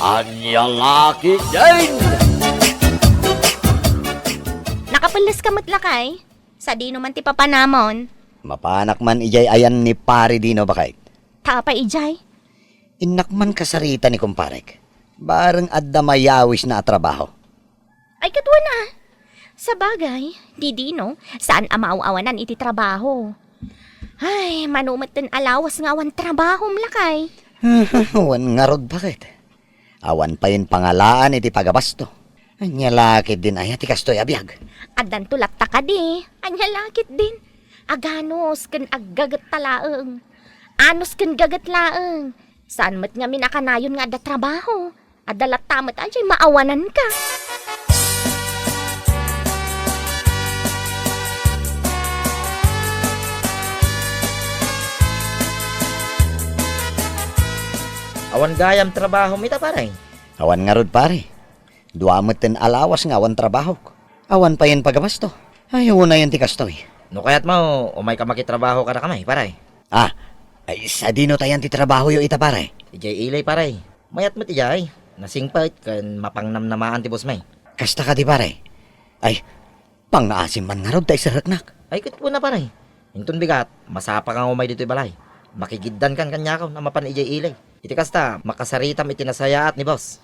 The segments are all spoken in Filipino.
Anyang laki din! Nakapalas ka matlakay? Sa di naman ti papanamon. Mapanak man ijay ayan ni pare dino bakit? Tapa ijay. Inakman kasarita ni kumparek. Bareng adda mayawis na trabaho. Ay katwa na. Sa bagay, di no, saan amaaw-awanan iti trabaho. Ay, manumat din alawas nga awan trabaho mlakay. Wan nga rod bakit? Awan pa yun pangalaan iti pagabasto. Anya lakit din ay ati kastoy abiyag. Adan tulak ta ka di. Anya lakit din. Aganos ken aggagat talaeng. Anos ken gagat laeng. Saan mat nga minakanayon nga da trabaho. Adalat tamat ajay maawanan ka. Awan gayam trabaho mita paray. Awan nga rod pare. Duamot din alawas nga awan trabaho. Awan pa yun pagabasto. Ayaw na yun ti kastoy. No kaya't mo, umay ka makitrabaho ka na kamay paray. Ay sa dino tayan ti trabaho yo ita pare. Ijay ilay paray. Mayat mo tijay. Nasingpait kan mapangnamnamaan ti boss may. Kasta ka di pare. Ay, pang-aasim man nga rod tayo sa raknak. Ay kut po na paray. Intun bigat, masapa kang umay dito'y balay. Makigiddan kan kanyakaw na mapan ijay ilay. Iti kasta, makasaritam iti nasayaat ni boss.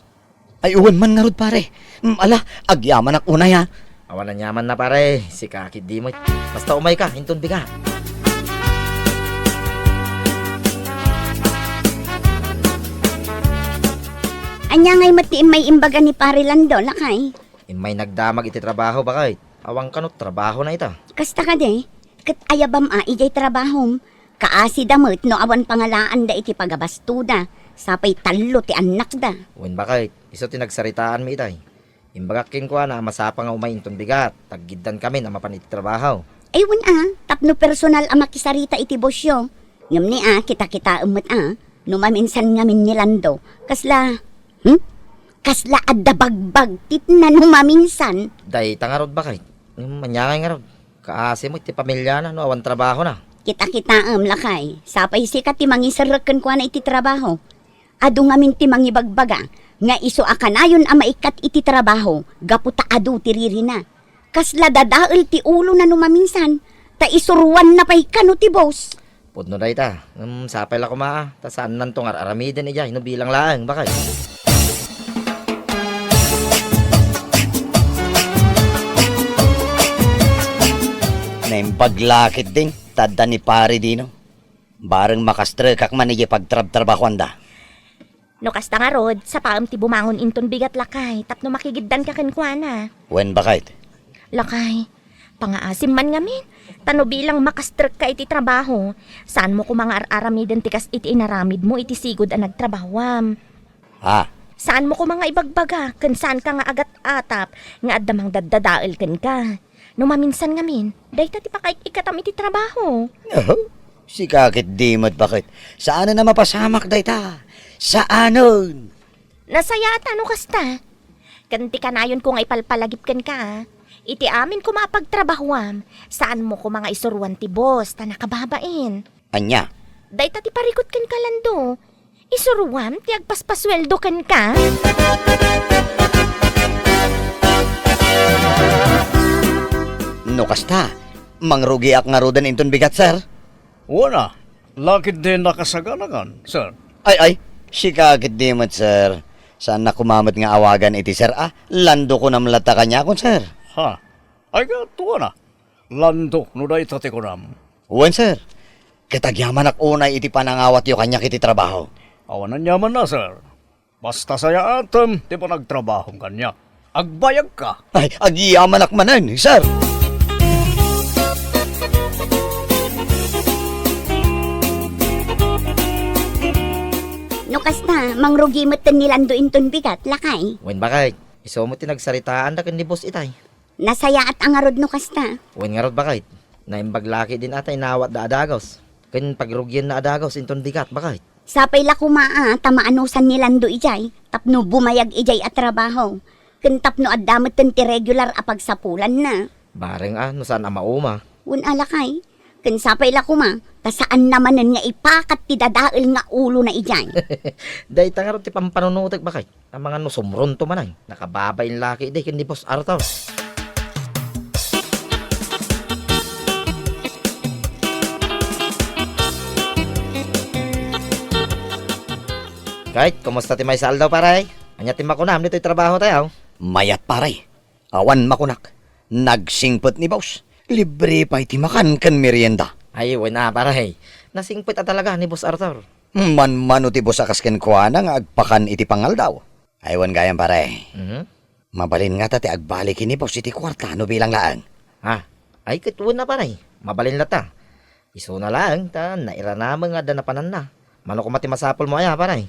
Ay uwan man nga rod pare. Ala, agyaman ak unay ha. Awan na nyaman na pare, si kakid di mo. Basta umay ka, intun bigat. Anya ngay matiin may imbaga ni Pare Lando, lakay. May nagdamag iti trabaho bakit? Awang kanot trabaho na ita. Kasta ka de, kat ayabam ijay trabahom. Kaasi damot no awan pangalaan da iti pagabastuda. Sapay talo ti anak da. Wen bakit? Iso tinagsaritaan mi itay. Imbagakin ko na masapa nga umay intun bigat. Taggiddan kami na mapan iti trabaho. Aywan tapno personal makisarita iti bosyo. Ngam ni kita-kita umot no maminsan ngamin ni Lando. Kasla, kasla adda bagbag titna no maminsan. Day tangarod bakit? Manyangay nga rod. Kaasi mo iti pamilya na no awan trabaho na. Kita-kita lakay. Sapay sikat ti mangisarakan ko na iti trabaho. Adu ngamin ti mangibagbaga. Nga iso akanayon maikat iti trabaho. Gaputa adu ti ririna. Kasla dadael ti ulo na numaminsan. Ta isuruan na pay kano ti boss. Pudno day ta. Sapay la kumaa. Ta saan nantong aramiden ijay. No bilang laang bakit? Paglakit din, tada ni pare dino. Bareng makastre kak man iji pagtrab-trabahuan da. No kasta nga rod, sa paam ti bumangon inton bigat lakay. Tapno makigiddan ka kenkwana. Wen bakit? Lakay, pangaasim man ngamin. Tano bilang makastrek ka iti trabaho. Saan mo ko mga aramiden tikas iti inaramid mo iti sigod ang nagtrabahwam. Saan mo ko mga ibagbaga, kan saan ka nga agat atap, nga addamang daddadael ken ka. No maminsan ngamin, dahi ti pakaik ikatam iti trabaho. Si kakit dimot bakit? Saan na mapasamak day ta? Saanon? Nasaya at ano kasta? Kanti kanayon ko nga ipalpalagip ken ka. Iti amin ko mapagtrabahuam. Saan mo ko mga isuruan ti boss, ta nakababain. Anya? Dahi ti parikot ken kalando. Isuruam, ti agpaspasweldo ken ka. No kasta, mangrugi ak nga rodan inton bigat, sir. Wala, lakit din nakasaganakan, sir. Ay, si kakit dimot, sir. Saan na kumamot nga awagan iti, sir? Lando ko namlata kanya kon, sir. Ha, ay ka, tuwa na. Lando, no da itate ko nam. Uwan, sir. Kitagyaman ak unay iti panangawat yo kanya kiti trabaho. Awanan yaman na, sir. Basta saya atom, di pa nagtrabahong kanya. Agbayag ka. Ay, agyaman ak manan, sir. No kasta, mangrugi mo't ni Lando inton bigat, lakay. Wen bakit? Iso mo tinagsaritaan da ken ni boss itay. Nasaya at angarod no kasta. Wen nga rod bakit? Naimbaglaki din atay nawat da adagos. Ken pagrugyan na adagos inton bigat bakit? Sapay la kumaa, tamaanusan ni Lando ijay. Tapno bumayag ijay at trabaho. Ken tapno addamot ti regular apagsapulan na. Bareng no saan mauma. Un alakay. ken sapay la kuma, ta saan namanen nga ipakat ti dadael nga ulo na ijay. Day tangarot ti pampanunutek bakay. Ang mga nusumron to manay. Nakababayin laki day ken ni Boss Arthur. Kahit, kumusta ti may saldaw paray? Anya ti makunam dito'y trabaho tayo. Mayat pare. Awan makunak. Nagsingpot ni boss. Libre pa iti makan kan merienda. Ay, wala paray. Nasingpit talaga ni Boss Arthur. Man ti boss akas ken kuana nga agpakan iti pangal daw. Aywan gayam pare. Mhm. Mabalin nga ta ti agbalik ni boss iti kwarta no bilang laang. Ha? Ay, kituon na paray. Mabalin lata. Iso na lang, ta, naira naman nga danapanan na. Mano ko mati masapol mo ay ha, paray.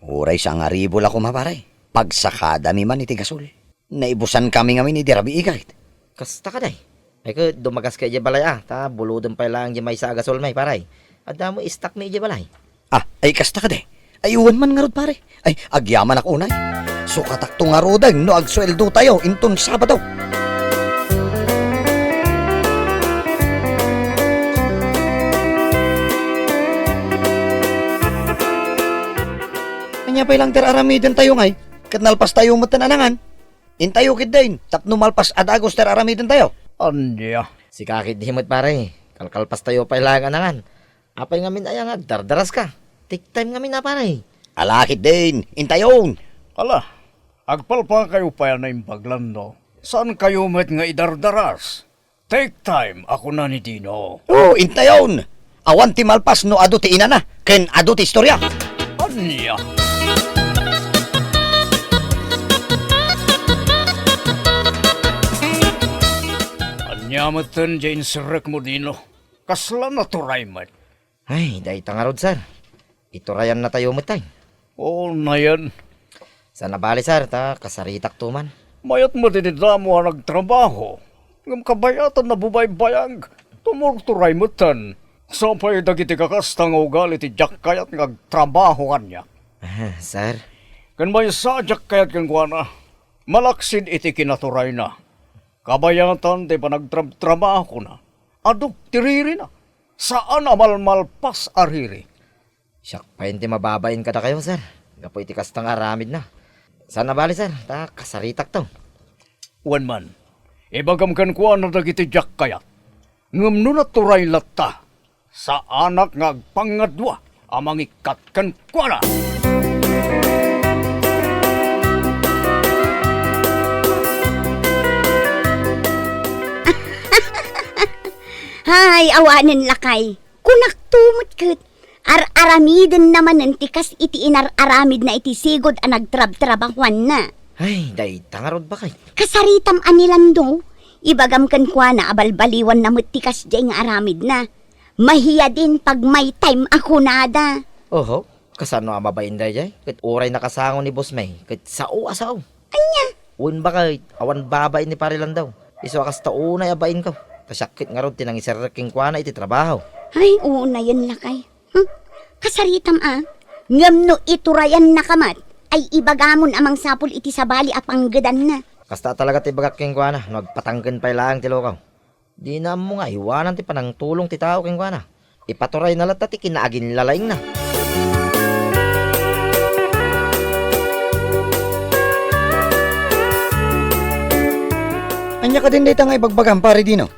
Uray sa nga ribo la kumapare. Pagsakada mi man iti gasol. Naibusan kami ngamin iti rabi igait. Kasta ka day. Ay ko, dumagas ka iya balay ta, buludon pa lang iya may sa agasol may paray. At damo istak mi iya balay. Ay kasta ka de. Ayuwan man nga rod pare. Ay agyaman ako unay. Sukatakto nga rodang no agsweldo tayo inton Sabado. Anya pa ilang teraramidan tayo ngay. Kat nalpas tayo matananangan. Intayo kid din. Tapno malpas ad agos teraramidan tayo. Anya. Si kakit himot pare. Kalkalpas tayo pa ilang anangan. Apay ngamin ay nga, dardaras ka. Take time ngamin na pare. Alakid din. Intayon. Ala, agpalpa kayo pa yan na yung paglando. Saan kayo met nga idardaras? Take time, ako na ni Dino. Oh, intayon. Awan ti malpas no adu ti inana. Ken adu ti istorya. Anya. Anya matan dyan sirek mo, Dino. Kasla na turay mat. Ay, day tangarod sir. Iturayan na tayo matay. Oo na yan. Sa nabali sir, ta, kasaritak tuman. Mayat mo dinidamo ang nagtrabaho. Ngam kabayatan na bubaybayag. Tumurturay mo tan. Sapay dagiti kakastang ugali ti Jack kayat ngagtrabaho kanya. Sir, Kan may sadyak kayat kan kuana. Malaksid iti kinaturay na. Kabayatan ti panagtrabaho na. Ado, tiriri na. Saan amalmalpas ariri? siyak pa yun ti mababain ka na kayo sir. Gapoy ti kastang aramid na. Sa nabali sir, ta, kasaritak to. Wan man, ibagam kan kuana dagiti Jack kayat. Ngam nun naturay latta. Sa anak nga agpangadwa amang ikat kan kuana. Hay, awanen lakay. Kunak tumot ket. Ar-aramiden naman ng tikas iti inar-aramid na iti sigod a nagtrab-trabahuan na. Ay, day, tangarod ba kay? Kasaritam anilando. Ibagam kan kwa na abalbaliwan na tikas jay nga aramid na. Mahiya din pag may time ako nada. Oho, kasano amabain day jay? Kat uray nakasango ni Boss May. Kat sao asaw. Anya? Un ba kay, awan babain ni parilan daw. Iso akas taunay abain ko. Kasyakit nga ron tinang isaraking kwa na iti trabaho. Ay, oo na yan lakay. Kasaritam ngam no iturayan na kamat, ay ibagamon amang sapul iti sabali apanggadan na. Kasta talaga ti bagak king kwa na, nagpatanggan pa ilang ti lokaw. Di na mo nga, iwanan ti panang tulong ti tao king kwa na. Ipaturay na lahat ti kinaagin lalaing na. Anya ka din dito nga ibagbagam pare Dino.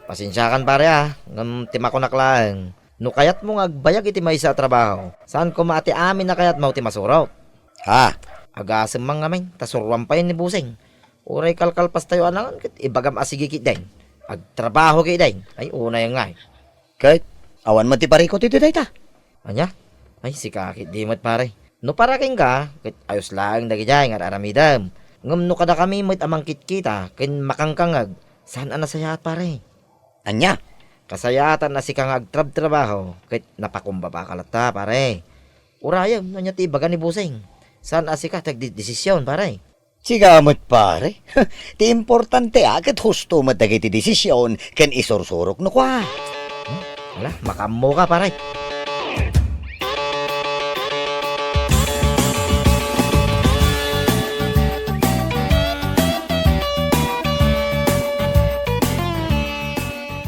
Pasensyakan pare ngam timakonak lang. No kayat mo nga agbayag iti may sa trabaho. Saan ko maati amin na kayat mau ti masuraw? Agasem mang ngamin, tasurwan pa yun ni Busing. Uray kalkalpas tayo anangan, kit ibagam asigi kit din. Agtrabaho kit din. Ay, una yung nga. Kahit awan mo ti parikot iti dayta. Anya? Ay, si kakit di mat pare. No para king ka, kit ayos lang dagi jay nga aramidam. Ngam no kada kami mo't amang kita, kin makangkangag. Saan anasayat pare? Anya? Kasayatan na si kang agtrab-trabaho, kit napakumba pa kalata pare. Urayam, nanya ti ibaga ni Busing. Saan asika tagdidesisyon pare? Sigamot pare. Ti importante ket husto matagiti desisyon ken isursurok no kwa. Wala, makammo ka pare.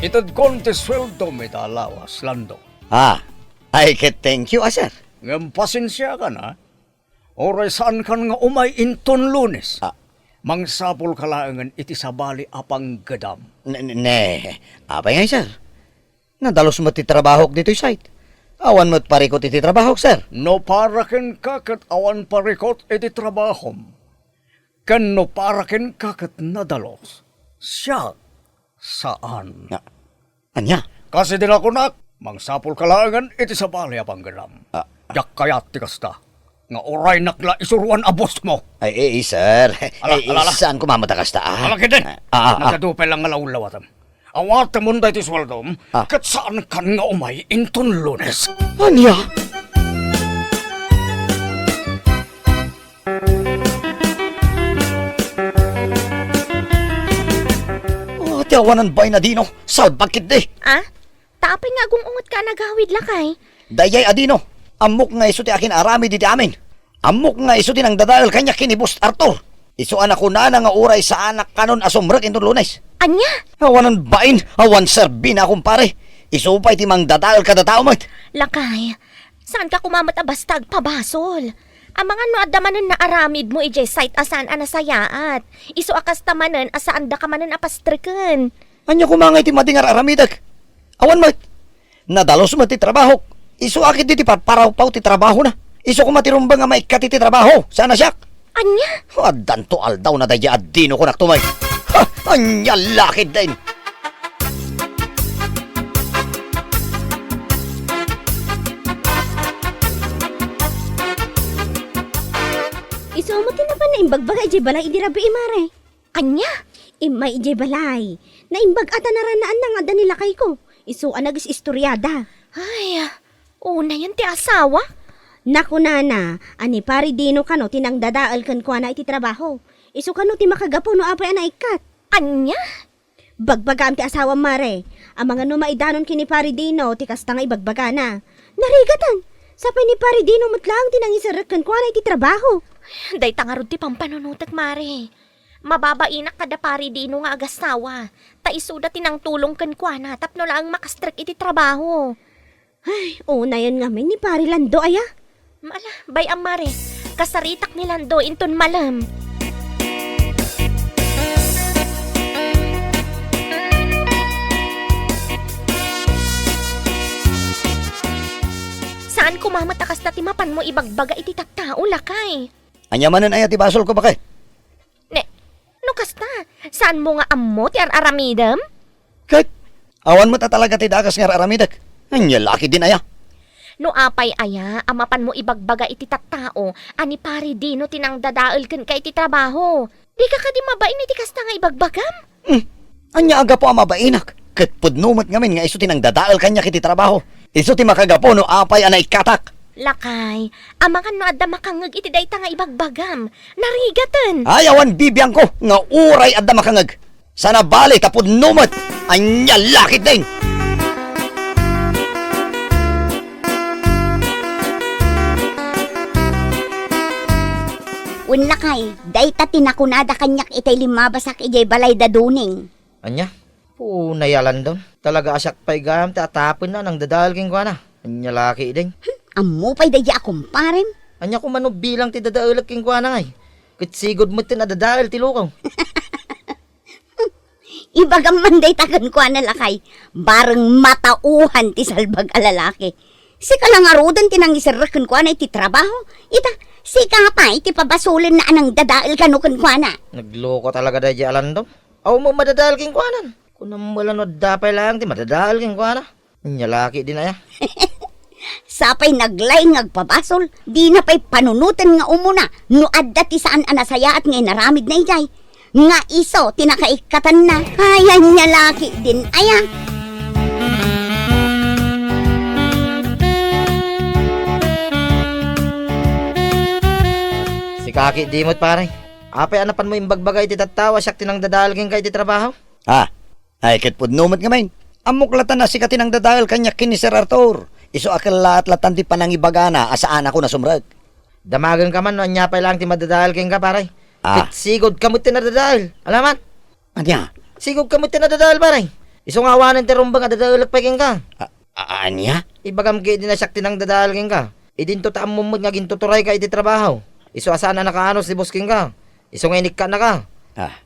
Itad konti sweldo may talawas, Lando. Ay ket thank you, sir. Ngam pasensya ka na. Oray saan kan nga umay inton Lunes. Mangsapol kalaangan iti sabali apang gadam. Apay nga, sir. Nadalos mo ti trabaho dito site. Awan mo't parikot iti trabaho, sir. No paraken kakat awan parikot iti trabahom. Kan no paraken kakat nadalos. Siya saan? Anya? Kasi din ako nak, mangsapol kalaangan iti sabali apang gadam. Yak kayat ti kasta. Nga oray nakla isuruan abos mo. Sir. Ala. Saan kumamata ka sta? Alaki din. Nakadupay lang nga lawlawatam. Awat mo na iti swaldom, kat saan kan nga umay inton Lunes. Anya? Tiawanan bay na dino, South bakit di? Tapay nga gungungot ka nagawid lakay. Dayay adino, amok nga iso ti akin arami di amin. Amok nga iso ti nang dadayal kanya kinibus Arthur. Iso anak ko na nga uray sa anak kanon asumrek inton Lunes. Anya? Awanan bain, awan serbi na kumpare. Iso pa iti mang dadayal kada tao mat. Lakay, saan ka kumamata basta agpabasol? Ang mga no adamanan na aramid mo ije site asan anasayaat. Iso akas tamanan asaan da ka manan apastriken. Anya kumangay ti madingar aramidak. Awan mat. Nadalos mat ti trabaho. Iso akit di ti parparaw-paw ti trabaho na. Iso ko matirumbang nga maikat ti trabaho. Sana siyak. Anya? Danto aldaw na daya adino ko naktumay. Anya lakid din. Iso mo tinapan na imbagbaga ije balay idi rabi imare. Anya? Imay ije balay. Na imbag ata naranaan na nga da nila kay ko. Iso anagis istoryada. Ay, una yan ti asawa. Naku nana, ani pari dino kano tinang dadaal kan kwa na iti trabaho. Iso kano ti makagapo no apay ana ikat. Anya? Bagbaga am ti asawa mare. Ang mga numaidanon kini pari dino ti kasta nga ibagbaga na. Narigatan. Sapay ni pari dino matlang tinang isarak kan kwa na iti trabaho. Day tangarod ti pampanunutak mare. Mababainak kada pari dino nga agasawa. Taisuda tinang tulong kan kwa na tapno lang makastrek iti trabaho. Ay, una yan nga may ni pari Lando aya. Mala, bay ang mare. Kasaritak ni Lando inton malam. Saan kumamatakas na timapan mo ibagbaga iti tattao lakay? Anya manan ay ti basol ko bakay. No kasta, saan mo nga ammo ti aramidam? Kahit awan mo ta talaga ti dakas nga aramidak. Anya laki din aya. No apay aya, amapan mo ibagbaga iti tattao, ani pari dino tinang dadaal ken kay iti trabaho. Di ka di mabain iti kasta nga ibagbagam? Anya aga po amabainak. Ket pudnumot ngamin nga iso tinang dadaal kanya kiti trabaho. Iso ti makagapo no apay anay katak. Lakay, amakan no adda makangag iti dayta nga ibagbagam. Narigatan. Ay awan bibiyang ko nga uray adda makangag. Sana bali ta pudnumot. Anya laki din. Unla kay, dayta tinakunada kanyak itay limabasak ijay balay da duning. Anya? Nayalan doon. Talaga asyak pa'y gam, tatapon na nang dadahal king kwa na. Anya laki din. Amo pa'y daya akumparem. Anya ko mano bilang ti dadahal king kwa na ngay. Kitsigod mo ti nadadahal ti lukaw. Ibagam man day tagan ko na lakay. Bareng matauhan ti salbag alalaki. Sika lang arudan tinang isarakan ko na iti trabaho. Ita, sika pa iti pabasulin na anang dadaal kanukan ko na. Nagloko talaga da alan doon. Aw mo madadahal king kwa nan. Kung wala no dapay lang ti madadahal king kwa na. Anya laki din aya. Sapay naglay ngagpabasol, di na pa'y panunutan nga umuna, no adda ti saan anasaya at ngay naramid na ijay. Nga iso, tinakaikatan na, kaya niya laki din, aya. Si kaki dimot pare. Apay anapan mo imbagbagay ti tattawa siyak tinang dadalgin kay ti trabaho. Ay ket pudnumot ngamin. Amuklatan na sika tinang dadayal kanya kini Sir Arthur. Iso akal lahat-latan ti panangibagana asaan ako na sumrag. Damagan ka man no anya pa lang ti madadahal king ka pare. Ah. Sigod kamot ti nadadahal. Alaman? Anya? Sigod kamot ti nadadahal pare. Iso nga awanan ti rumbang adadalak pa king ka. Anya? Ibagam kay di na siyak tinang dadalagin ka. Idinto taam mo nga gintuturay ka iti trabaho. Iso asana nakaano si boss king ka. Iso nga inik ka na ka.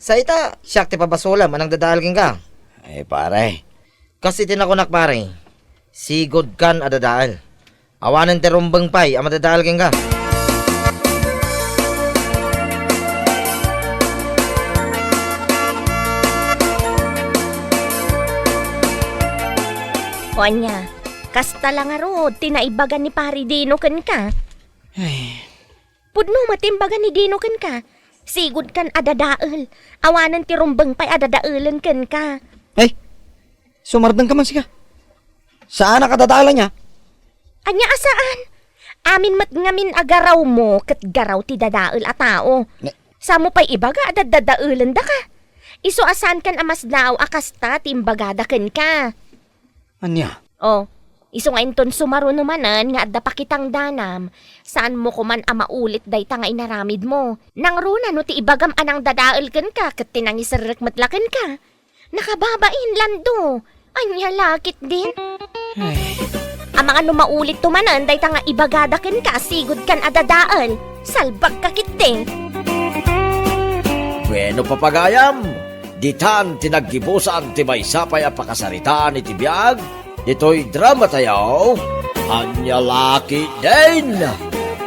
Sa ita, siyak ti pabasulam anang dadalagin ka. Ay pare. Kasi tinakunak pare. Sigod kan adadaal. Awanan ti rumbang pay ang madadalagin ka. O anya, kasta lang aro, tinaibagan ni pari Dino ken ka. Pudno matimbagan ni Dino ken ka. Sigud kan adadael. Awanan ti rumbang pay adadaelan ken ka. Ay, sumardang ka man siya. Saan nakadadala niya? Anya asaan? Amin mat ngamin agaraw mo ket garaw ti dadael a tao. Samo pay ibaga adadadaelan da ka. Iso asan kan amas daw akasta timbagada ken ka. Anya? Oh, iso nga inton sumaro numanan nga adda pa kitang danam. Saan mo kuman ama ulit day ta nga inaramid mo. Nang runa no ti ibagam anang dadael ken ka ket tinangisarek matlaken ka. Nakababain lando. Anya lakit din. Ang mga numaulit tumanan day ta nga ibagada ken ka sigud kan adadael. Salbag ka kitte. Bueno papagayam, ditan tinaggibusan ti may sapay a pakasaritaan iti biyag, dito'y drama tayo, Anya Laki din!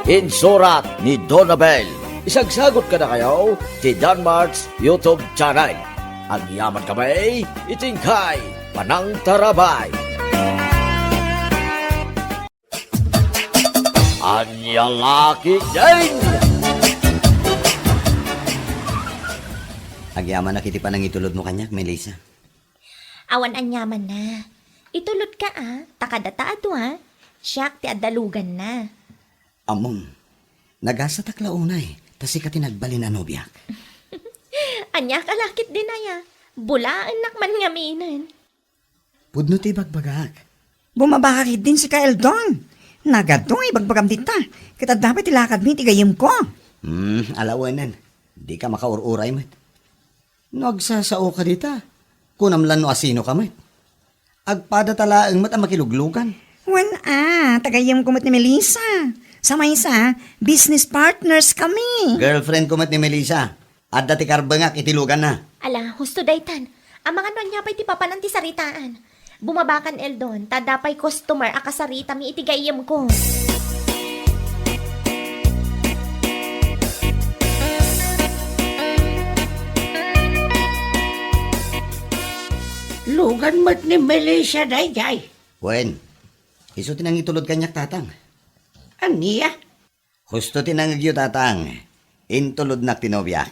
Insurat ni Donabel. Isagsagot ka na kayo ti Danmarks YouTube channel. Ang yaman kamay, itingkay, panang tarabay. Anya Laki din! Agyaman na kiti pa nang itulod mo kanyak, Melissa. Awan anyaman na. Itulot ka takadata ato Siyak ti adalugan na. Among, nagasa taklaunay, tasi ka tinagbalin anobyak. Anya kalakit din aya. Bulaan nakman ngaminan. Pudno ti bagbagak. Bumabakakit din si Kaeldon. Nagadong ibagbagam dita. Kita dapat ilakad mi tigayim ko. Alawanan. Di ka makaururay, met. Nagsasao ka dita. Kunamlan no asino ka, met. Agpada talaang mat ang makiluglugan. Wan tagayim ko mat ni Melissa. Sa may isa, business partners kami. Girlfriend ko mat ni Melissa. At dati karbangak itilugan na. Ala, husto daytan. Ang mga nonya pa'y ti papanan ti saritaan. Bumabakan Eldon, tadapay customer akasarita mi itigayam ko. Lugan mat ni Melissa dayjay. Wen, iso tinang itulod kanyak tatang. Aniya? Husto tinangagyo tatang. Intulod na tinobyak.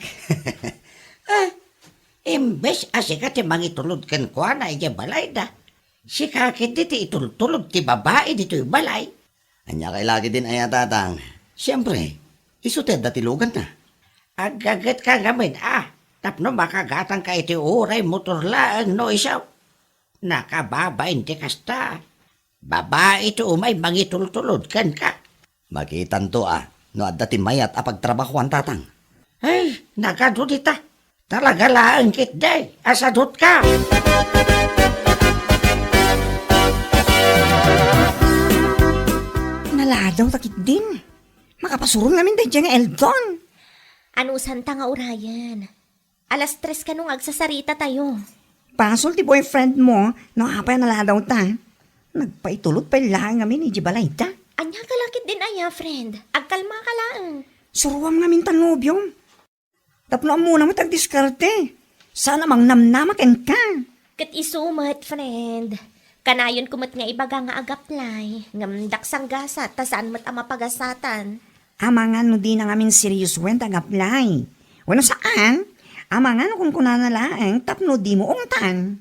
Imbes asika ti mangitulod ken kwa na iya balay da. Si kakit ti itultulod ti babae dito'y balay. Anya kay lagi din aya tatang. Siyempre, iso ted datilugan na. Agagat ka ngamin tapno makagatang ka iti uray motor laang no isaw. Nakababain ti kasta. Babae ito umay mangitultulod ken ka. Makitan to no adda ti mayat apagtrabahuan tatang. Ay, nagadudita. Talaga laang kit day. Asadot ka. Naladaw takit din. Makapasurong namin day dyan nga Eldon. Anusan ta nga urayan. Alas 3 ka nung agsasarita tayo. Pasol ti boyfriend mo, no apay naladaw ta. Nagpaitulot pa lang kami ni Jibalay ta. Anya kalakit din aya, friend. Agkalma ka lang. Suruam namin tanobyong. Tapno muna mo tagdiskarte. Sana mang namnamaken ka. Kat isumat, friend. Kanayon kumot nga ibaga nga agaplay. Ngamdak sang gasat, tasaan mat ama pagasatan. Amangan no di na ngamin serious wen tag-apply. Wala saan? Amangan kung kunanalaang tapno di mo ungtan.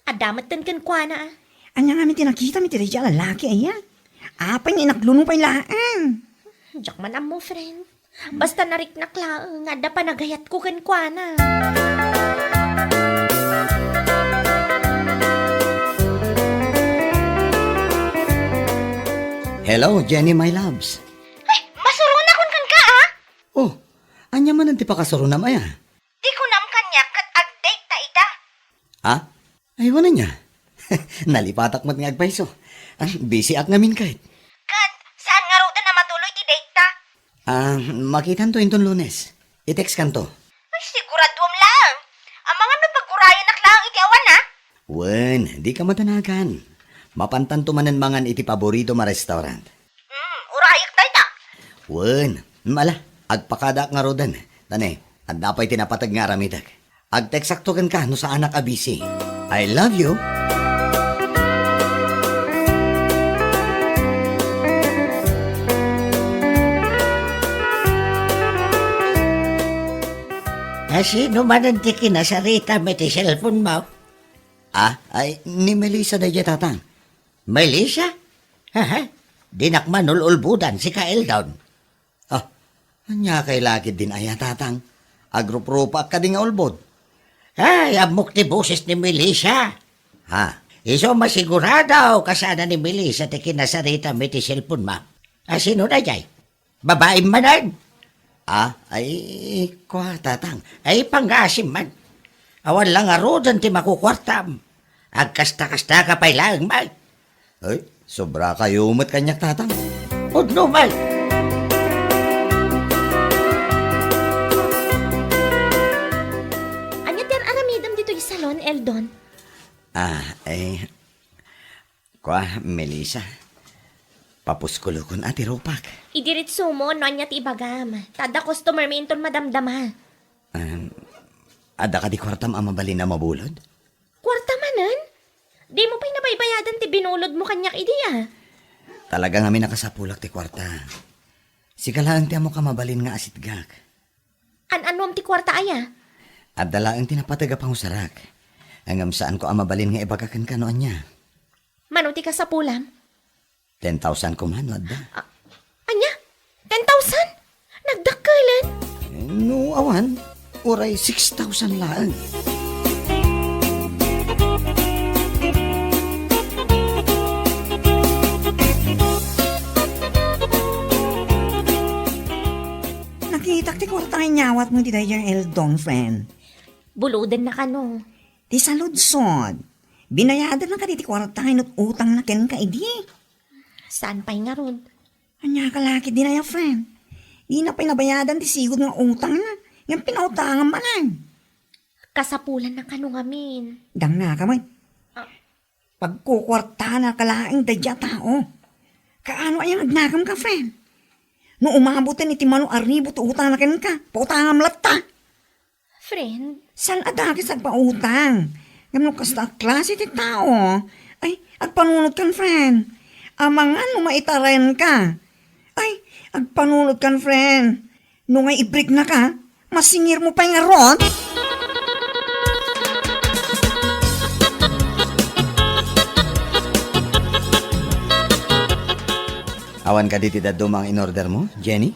Adamat tan kan kwa na. Anya ngamin tinakita mi tiri dyan lalaki aya. Apay nga inaklunong pa'y laan. Diyak man mo, friend. Basta nariknak laang, nga da pa nagayat ko kan kwa na. Hello, Jenny, my loves. Ay, masuro na kun kan ka, Oh, anya man ang ti pakasaro na maya. Di ko nam kanya kat agdate ta ita. Ha? Ay, wala niya. Nalipatak mo't nga agpaiso. Busy ak ngamin kahit. Kat, saan nga raw na matuloy ti date ta? Makitan to inton Lunes. I-text kan to. Ay, siguradom lang. Ang mga napagkurayan naklang iti awan ha? Wen, di ka matanagan. Mapantan to manan mangan iti paborito ma restaurant. Urayak tayo ta. Wen, mala, agpakadak nga rodan. Tane, at dapat tinapatag nga ramidag. Ag-text sakto ka no sa anak abisi. I love you. Sino man ang tiki na sa Rita may ti cellphone mo? Ay, ni Melissa na tatang. Melissa? Haha, dinak man ululbudan si Kael down. Anya kay lakid din aya tatang. Agrupropa ka din nga ulbod. Ay, amok ti boses ni Melissa. Ha? Iso masigurado kasana ni Melissa tiki na sa Rita may ti cellphone mo. Sino na jay? Babae manan? Ay, kwa tatang. Ay, panggasim man. Awan lang arodan ti makukwartam. Agkasta-kasta ka pa'y lang, man. Ay, sobra kayo umat kanyak tatang. Udno, man. Anya tiyan aramidam dito yung salon, Eldon? Kwa, Melissa. Papuskulo kon ati ropak. Idiritso mo, no anya ti ibagam. Tada customer minton madamdama. Ada ka di kwartam ang mabalin na mabulod? Kwarta manan? Di mo pa'y nabaybayadan ti binulod mo kanyak ideya. Talaga nga nakasapulak ti kwarta. Sikalaan ti amo ka mabalin nga asitgak. An-anom ti kwarta aya? At dalaan ti napataga pang usarak. Hanggang saan ko ang mabalin nga ibagakan ka noon niya. Manuti ka sa pulam? 10,000 kumano, adda. Anya? 10,000? Nagdakalan? No, awan. Uray, 6,000 lang. Nakita ti kwarta kay nyawat mo ti dayang Eldon, friend. Buludan na ka no. Ti saludsod. Binayadan lang ka ti kwarta kay utang na ken ka idi. Saan pa'y nga rod? Anya kalaki din na friend. Di na pinabayadan ti sigod ng utang na. Yung pinautangan manan. Kasapulan na ka no ngamin. Dang nga ka man. Pagkukwarta na kalaing dadya tao. Kaano ay nagnagam ka, friend? No umabutan iti mano arribo to utang na ken ka. Pautangam latta. Friend? San adakis agpautang? Gamno kasta klase ti tao. Ay, agpanunod kan, friend. Amangan mo maitaren ka. Ay, agpanunod kan, friend. No nga ibrig na ka, masingir mo pa yung aron. Awan ka diti dadumang in-order mo, Jenny?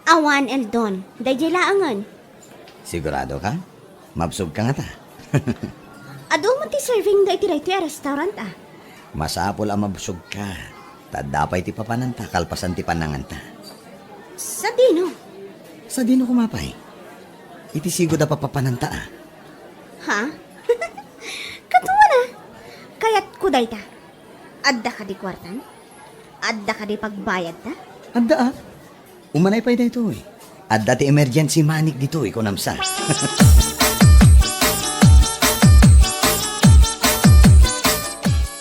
Awan, Eldon. Dayjay laangan. Sigurado ka? Mabsog ka nga ta. Ado mo ti serving da iti restaurant Masapol ang mabsog ka. Tadapay ti papananta, kalpasan ti pananganta. Sa dino? Sa dino kumapay. Iti sigod na papapananta Ha? Katuwa na. Kaya't kuday ta. Adda ka di kwartan? Adda ka di pagbayad ta? Adda Umanay pa ito eh. Adda ti emergency manik dito eh, kunamsa.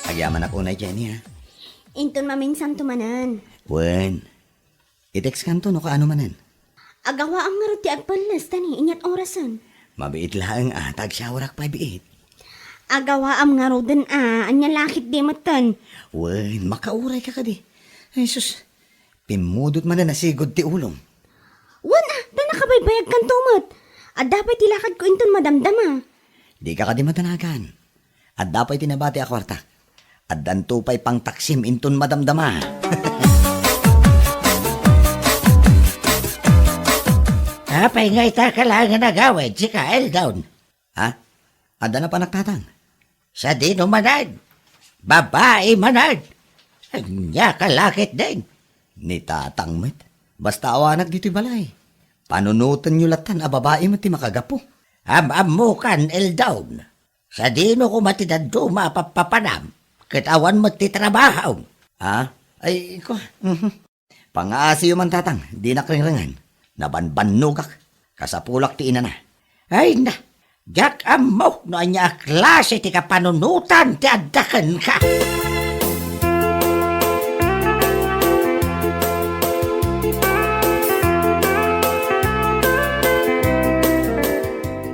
Agyaman ako na, Jenny, ha? Inton maminsan tumanan. Wen, i-text kanto no kaano manan. Agawa ang nga ti agpanas tani inyat orasan. Mabiit lang tag showerak pa biit. Agawa am nga roden anya lakit di matan. Wen, makauray ka di. Ay sus, pimudot man na nasigod ti ulong. Wan da nakabaybayag kan tumat. At dapat tilakad ko inton madamdama. Di ka di matanagan. At dapat tinabati ako artak. At dantupay pang taksim inton madamdama. Apay nga ita kailangan nagawid si Kael down. Ha? Ada na pa nagtatang? Sa dino manad. Babae manad. Anya kalakit din. Ni tatang met. Basta awanag dito'y balay. Panunutan nyo latan a babae mo ti makagapo. Am-amukan el down. Sa dino ko matidadto mapapapanam, katawan mo ti trabaho. Ah, ay ko. Pangaasi man tatang, di nakringringan. Nabanbanugak. Kasapulak ti ina na. Ay na, jak amo no anya klase ti kapanunutan ti addakan ka.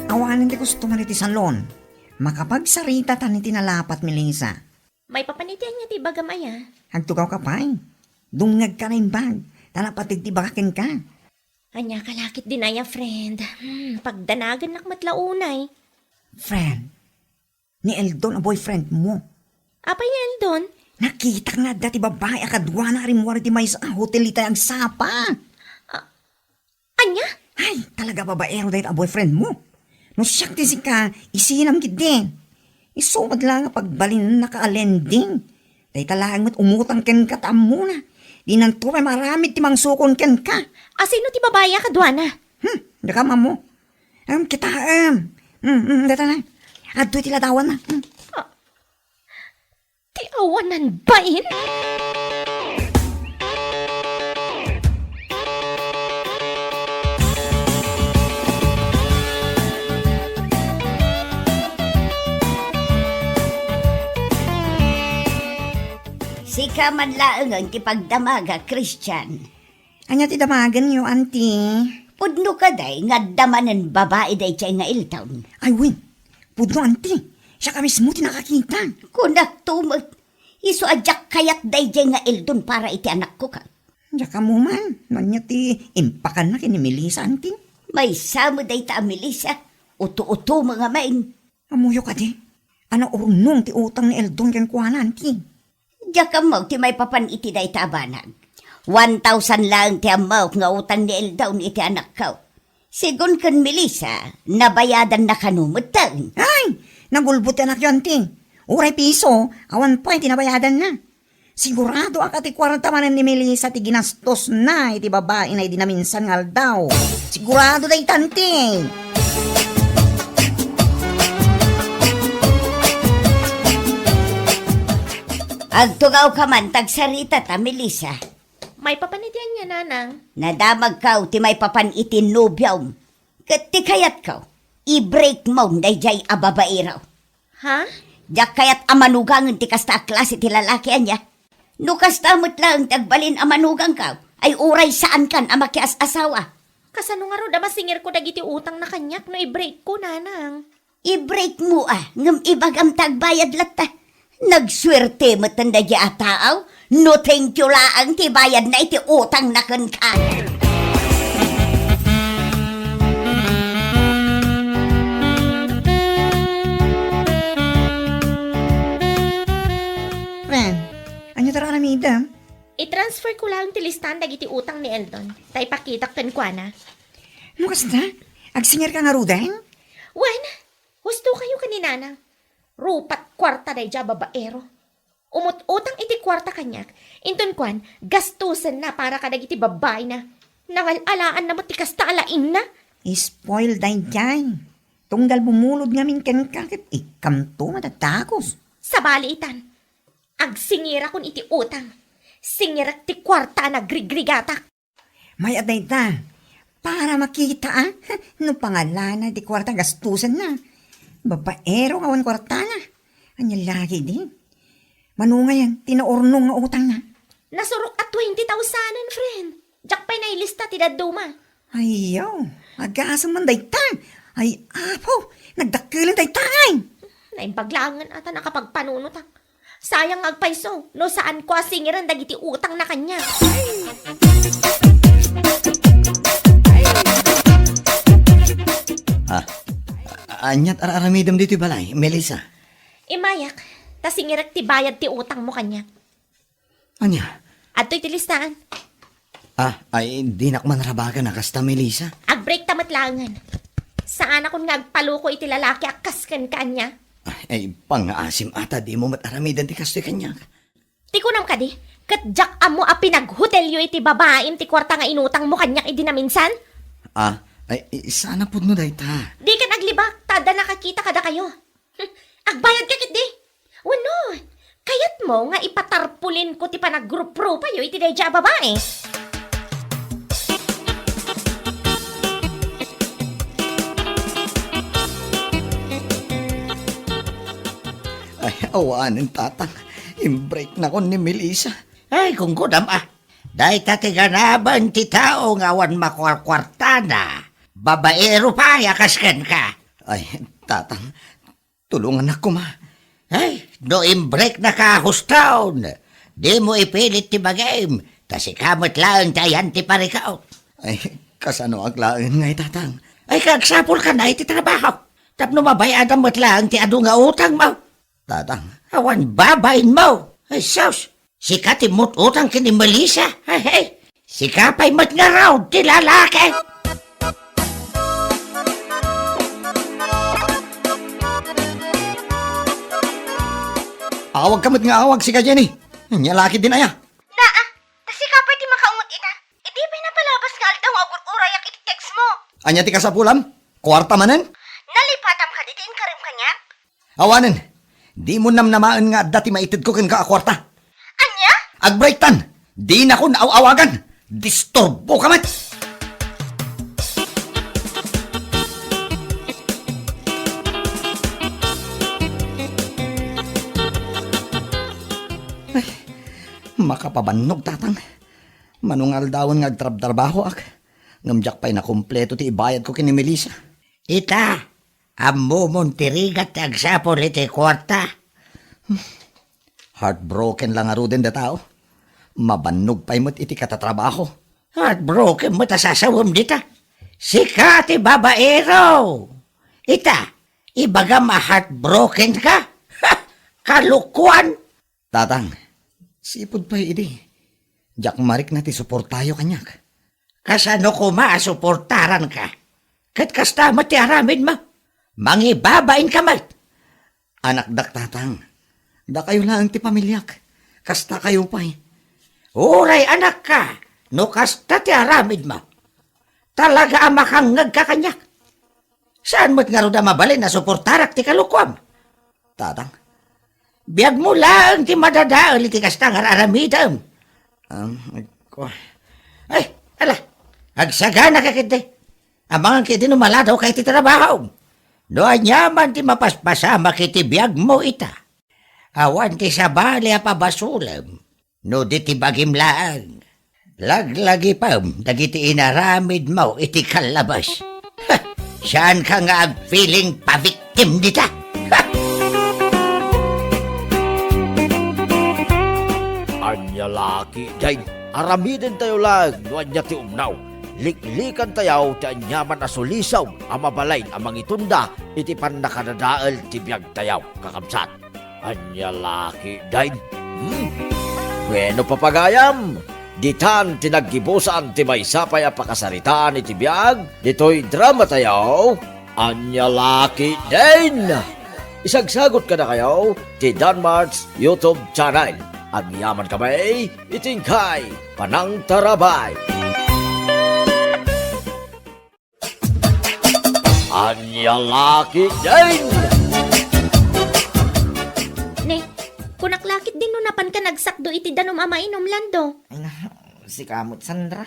Awanan ti gusto man iti salon. Makapagsarita tan iti nalapat, Melissa. May papanitian niya ti bagamaya. Hagtugaw ka pa eh. Dungag ka na yung bag. Talapatig ti bakakin ka. Anya kalakit din ay friend. Pagdanagan nak matlaunay. Friend, ni Eldon ang boyfriend mo. Apay ni Eldon? Nakita nga dati babae akadwa na rin mo rin may sa hotel itay ang sapa. Anya? Ay, talaga babaero dahil ang boyfriend mo. No siyak ti si ka, isinam gid din. Isumad lang nga pagbalin na ka-alending. Dahil talagang mat umutang ken katam mo na. Di nang tuway maramit ti mang sukon ken ka. Sino ti babaya kadwana? Daka mo. Kita, data na. Adoy tila dawan na. Ti awanan bain? Sika man laang ti pagdamaga, Christian. Anya ti damagan yo, auntie. Pudno ka day, nga damanan babae day chay nga iltawn. Ay, win. Pudno, auntie. Siya ka mismo ti nakakita. Kunak tumot. Iso adyak kayat day chay nga ildon para iti anak ko ka. Diya ka mo man. Nanya ti impakan na kini Melissa, auntie. May samo day ta, Melissa. Uto-uto mga main. Amuyo ka di. Ano urunong ti utang ni Eldon ken kuana, auntie. Diyak amaw ti may papan iti day ta abanag. 1,000 lang ti amaw nga utang ni Eldon iti anak ko. Sigun kan Melissa, nabayadan na kanumutang. Ay! Nagulbot anak yun, auntie. Uray piso, awan pa iti nabayadan na. Sigurado akati 40 manan ni Melissa ti ginastos na iti babae na idinaminsan ngal daw. Sigurado day tante. Agtugaw ka man tagsarita ta, Melissa. May papanitian niya, nanang. Nadamag ka ti may papan iti nobyaw. Kat ti kayat ka, i-break mo na jay ababairaw. Ha? Diyak kayat amanugangan ti kasta klase ti lalaki anya. No kasta mo't lang tagbalin amanugang ka, ay uray saan kan amakias asawa. Kasano nga ro masingir ko dagiti utang na kanyak no i-break ko, nanang. I-break mo ngam ibagam tagbayad latta. Nagswerte mo tanda di ataaw, no thank you laang ti bayad na iti utang na kan ka. Friend, anyo tara namida? I-transfer ko lang ti listan dagiti utang ni Eldon. Tay pakitak kan kwa na. Ano kasta? Agsinger ka nga rudan? Wen, husto kayo kaninanang. Rupat kwarta day ja babaero. Umut-utang iti kwarta kanyak. Inton kwan, gastusan na para kadagiti babae na. Nangalalaan na mo ti kasta alain na. Spoil day jay. Tunggal bumulod ngamin ken kakit ikam to matatakos. Sa baliitan, agsingira kun iti utang. Singirak ti kwarta na grigrigatak. May aday ta. Para makita no pangalan na di kwarta gastusan na. Babaero kawan kwarta na. Anya lagi din. Manunga yan, tinaurnong nga utang na. Nasurok at 20,000, friend. Diyak pa'y nailista ti daduma. Ayaw, agasam man day ta. Ay, apo, nagdakilan day ta. Naimpaglangan ata nakapagpanunutang. Sayang agpaiso, no saan ko asingiran dagiti utang na kanya. Anyat araramidam dito balay, Melissa. Imayak, tasingirak ti bayad ti utang mo kanya. Anya? At to'y tilistaan. Ay, di nak manrabagan na kasta, Melissa. Agbreak tamatlangan. Saan akong ngagpaluko iti lalaki akaskan kanya. Ay, pang-aasim ata, di mo mataramidan ti kastoy kanya. Tikunam ka di, kat jak amo a pinaghotelyo iti babaim ti kwarta nga inutang mo kanyak idinaminsan? Ay, sana po no day ta. Di ka naglibak, tada nakakita kada kayo. Agbayad ka kit di. Wano, kayat mo nga ipatarpulin ko ti panaggrup-pro pa yo iti deja babae. Ay, awanin tatang. Imbreak na ko ni Melissa. Ay, kung kudam Dahil tatiganaban ti tao nga awan makwarkwarta na. Babaero pa, yakaskan ka. Ay, tatang, tulungan ako ma. Ay, no imbreak na kahustaon. Di mo ipilit ti bagay. Kasi kamot lang tayan ti parikaw. Ay, kasano aglaan ngay tatang. Ay, kagsapol ka na iti trabaho. Tapno mabayadan mo't lang ti adu nga utang mo. Tatang, Awan babain mo. Ay, sus. Sikat imot utang kini Melissa. Ay, ay. Sikapay mo't nga raw ti lalaki. awag kamot nga awag si ka Jenny. Nyalaki din aya. Naa, tasi ka pa ti makaungot ina. Idi pa na palabas nga aldaw agur-urayak iti text mo. Anya ti kasapulam? Kwarta manen? Nalipatam ka di tin karim kanya. Awanen, di mo namnamaan nga dati maitid ko kin ka akwarta. Anya? Agbreak tan, di na ko naawagan. Disturbo ka mat. Ay, makapabannog tatang. Manungal dawon nga agtrab-trabaho ak. Ngamjak pa'y na kompleto ti ibayad ko kini Melissa. Ita, amo mong tirigat agsapol iti kwarta. Heartbroken lang aro din da tao. Mabannog pa'y mo't iti katatrabaho. Heartbroken mo ta sasawam dita. Sikati babaero. Ita, ibaga ma-heartbroken ka. Ha, kalukuan. Tatang, sipod pa'y idi. Jak marik na ti suportayo kanyak. Kasano ko maasuportaran ka? Kat kasta mati aramid mo. Mangibabain ka mat. Anak dak tatang, da kayo lang ti pamilyak. Kasta kayo pa'y. Uray anak ka. No kasta ti aramid mo. Talaga ang makangag ka kanyak. Saan mo't nga ro da mabalin na suportarak ti kalukwam? Tatang, Biyag mo lang ti madadaol iti kasta nga aramidam. Ay, ala, agsagana ka kiti. Amangan kiti numaladaw kay ti trabaho. Doon yaman ti mapaspasama kiti biyag mo ita. Awan ti sabali apabasulam. No di ti bagim laang. Laglagi pa, dagiti inaramid mo iti kalabas. Ha, saan ka nga ag-feeling pa-victim dita? Ha! Anya laki, day, aramiden tayo lang, nuan niya ti umnaw. Liklikan tayaw, ti anyaman asulisaw, amabalay, amang itunda, iti pan nakadadaal, ti biyag tayaw, kakamsat. Anya laki, day, Bueno papagayam, ditan tinaggibusan ti maysapay a pakasaritaan iti biyag, dito'y drama tayaw, anya laki din. Isagsagot ka na kayo, ti Danmar's YouTube channel. Agyaman kamay, itingkay, panang tarabay. Anya laki din. Ne, kunaklakit din no napan ka nagsakdo iti danom amainom lando. Ay na, si kamot Sandra,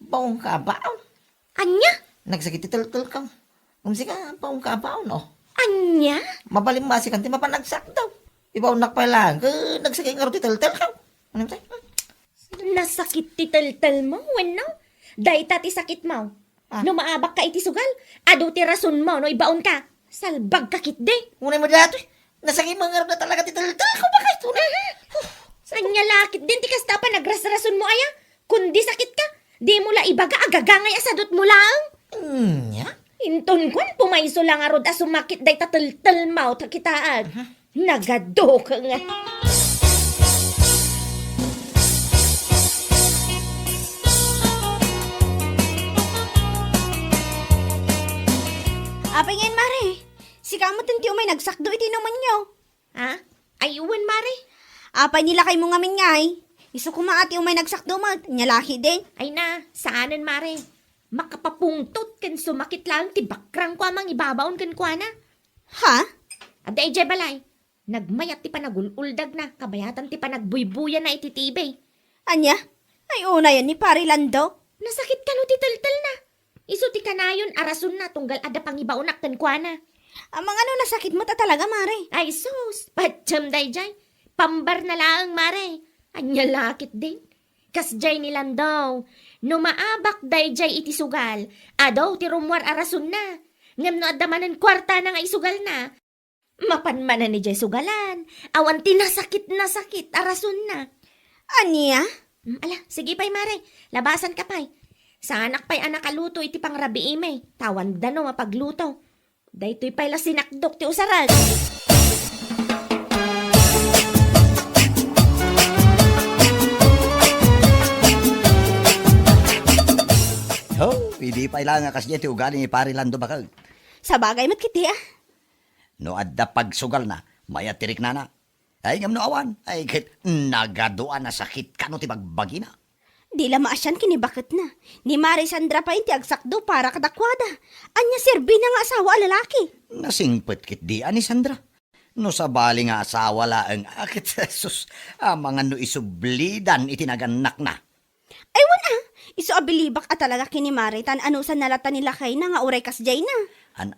baong ka baon. Anya? Nagsakit itul-tul ka. Si ka, baong ka baon, oh. Anya? Mabalim masi kan, ti mapanagsak daw. Ibaw nak pa lang, nagsakit nga ro titul-tul ka. Ano tayo? Nasakit ti taltal mo, when no? Day tati sakit mo. No maabak ka iti sugal, ado ti rason mo, no ibaon ka. Salbag kakit de. Unay mo dato, nasakit mga nga ro na talaga titul-tul ka. Bakit tunay? Anya lakit din ti kasta pa nagras-rason mo aya. Kundi sakit ka, di mo la ibaga agagangay asadot mo lang. Nya? Inton kun pumayso lang arod as sumakit day tataltal mo takitaan. Nagado ka nga. Apay ngayon, Mare. Si kamot ang tiyo may nagsakdo iti naman niyo. Ha? Ayuwan, Mare. Apay nila kay mo ngamin ngay. Iso kumaati umay nagsakdo mat. Nyalaki din. Ay na, saanan, Mare? Makapapungtot kan sumakit lang ti bakrang ko amang ibabaon kan kwa na. Ha? At ije balay, nagmayat ti panagululdag na, kabayatan ti panagbuybuya na ititibay. Anya? Ay una yan ni Pari Lando. Nasakit ka no ti teltel na. Iso ti kanayon arason na tunggal ada pangibaunak tenkwana. Amang ano nasakit mo ta talaga, Mare? Ay sus, patsyam dayjay. Pambar na laang mare. Anya lakit din. Kasjay nilan daw. No maabak dayjay iti sugal. Adaw ti rumwar arason na. Ngam no adamanan kwarta na nga isugal na. Mapanmanan ni jay sugalan. Awan ti nasakit arason na. Anya? Ala, sige pa'y mare. Labasan ka pa'y. Sa anak pa'y anak kaluto iti pangrabi imay. Tawan da no mapagluto. Daytoy pa'y la sinakdok ti usaral. Oh, hindi pa ilang kas ti ugali ni Pari Lando bakal. Sa bagay mat kiti ah. No adda pagsugal na, maya tirik na. Ay ngam no awan, ay kit nagaduan na sakit kano ti bagbagi na. Di la maasyan kinibakit na. Ni Mare Sandra pa inti agsakdo para kadakwada. Anya serbi na nga asawa lalaki. Nasingpet kit di ani Sandra. No sa bali nga asawa laeng akit sus, mga no isublidan itinaganak na. Ay wala. Iso abilibak at talaga kini Mare tan anusan nalata nila kay na nga uray kasjay na.